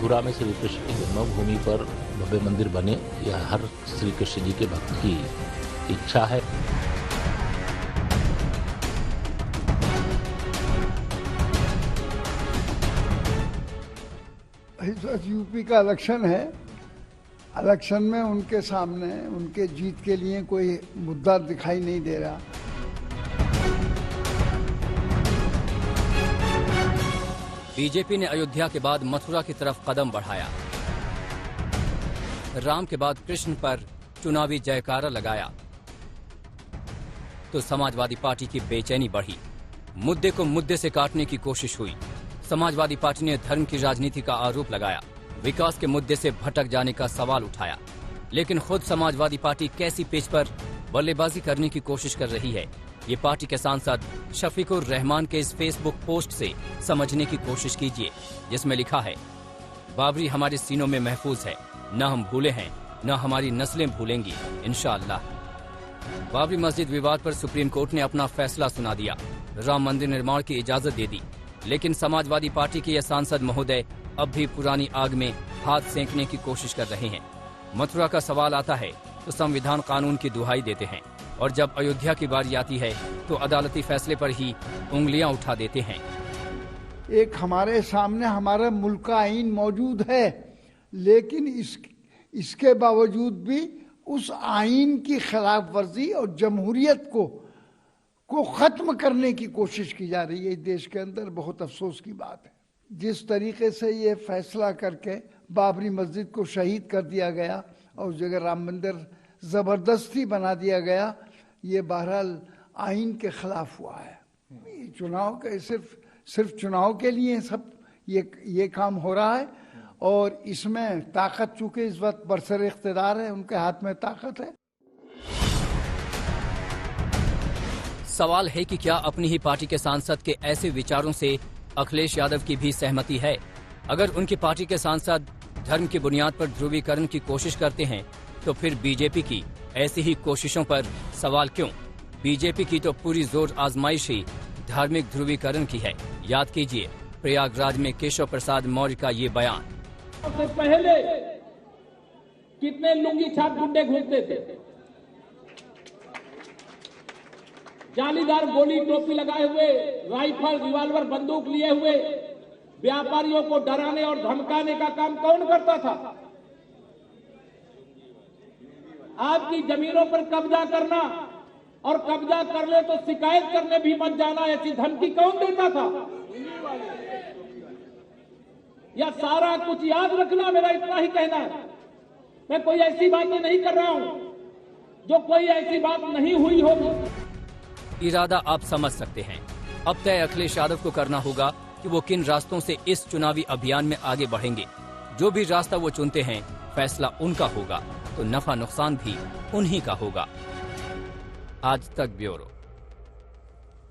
मथुरा में श्री कृष्ण की जन्मभूमि पर भव्य मंदिर बने, यह हर श्री कृष्ण जी के भक्त की इच्छा है। यूपी का इलेक्शन है, इलेक्शन में उनके सामने उनके जीत के लिए कोई मुद्दा दिखाई नहीं दे रहा। बीजेपी ने अयोध्या के बाद मथुरा की तरफ कदम बढ़ाया, राम के बाद कृष्ण पर चुनावी जयकारा लगाया तो समाजवादी पार्टी की बेचैनी बढ़ी। मुद्दे को मुद्दे से काटने की कोशिश हुई। समाजवादी पार्टी ने धर्म की राजनीति का आरोप लगाया, विकास के मुद्दे से भटक जाने का सवाल उठाया। लेकिन खुद समाजवादी पार्टी कैसी पेच पर बल्लेबाजी करने की कोशिश कर रही है, ये पार्टी के सांसद शफीकुर रहमान के इस फेसबुक पोस्ट से समझने की कोशिश कीजिए, जिसमें लिखा है, बाबरी हमारे सीनों में महफूज है, न हम भूले हैं न हमारी नस्लें भूलेंगी इंशाअल्लाह। बाबरी मस्जिद विवाद पर सुप्रीम कोर्ट ने अपना फैसला सुना दिया, राम मंदिर निर्माण की इजाजत दे दी। लेकिन समाजवादी पार्टी के ये सांसद महोदय अब भी पुरानी आग में हाथ सेंकने की कोशिश कर रहे हैं। मथुरा का सवाल आता है तो संविधान कानून की दुहाई देते हैं, और जब अयोध्या की बारी आती है तो अदालती फैसले पर ही उंगलियां उठा देते हैं। एक हमारे सामने हमारे मुल्क का आईन मौजूद है, लेकिन इसके बावजूद भी उस आईन की खिलाफ वर्जी और जमहूरियत को खत्म करने की कोशिश की जा रही है। देश के अंदर बहुत अफसोस की बात है। जिस तरीके से ये फैसला करके बाबरी मस्जिद को शहीद कर दिया गया और उस जगह राम मंदिर जबरदस्ती बना दिया गया, ये बहरहाल आईन के खिलाफ हुआ है। चुनाव के सिर्फ चुनाव के लिए सब ये काम हो रहा है, और इसमें ताकत चूंकि इस वक्त बरसर इख्तिदार है, उनके हाथ में ताकत है। सवाल है कि क्या अपनी ही पार्टी के सांसद के ऐसे विचारों से अखिलेश यादव की भी सहमति है? अगर उनकी पार्टी के सांसद धर्म की बुनियाद पर ध्रुवीकरण की कोशिश करते हैं तो फिर बीजेपी की ऐसी ही कोशिशों पर सवाल क्यों? बीजेपी की तो पूरी जोर आजमाइश ही धार्मिक ध्रुवीकरण की है। याद कीजिए प्रयागराज में केशव प्रसाद मौर्य का ये बयान। सबसे पहले कितने लुंगी छाप गुंडे घूमते थे, जालीदार गोली टोपी लगाए हुए, राइफल रिवाल्वर बंदूक लिए हुए व्यापारियों को डराने और धमकाने का काम कौन करता था? आपकी जमीनों पर कब्जा करना और कब्जा कर ले तो शिकायत करने भी मत जाना, ऐसी धमकी कौन देता था? या सारा कुछ याद रखना, मेरा इतना ही कहना है। मैं कोई ऐसी बातें नहीं कर रहा हूं जो कोई ऐसी बात नहीं हुई होगी। इरादा आप समझ सकते हैं। अब तय अखिलेश यादव को करना होगा कि वो किन रास्तों से इस चुनावी अभियान में आगे बढ़ेंगे। जो भी रास्ता वो चुनते हैं, फैसला उनका होगा, तो नफा नुकसान भी उन्हीं का होगा। आज तक ब्यूरो।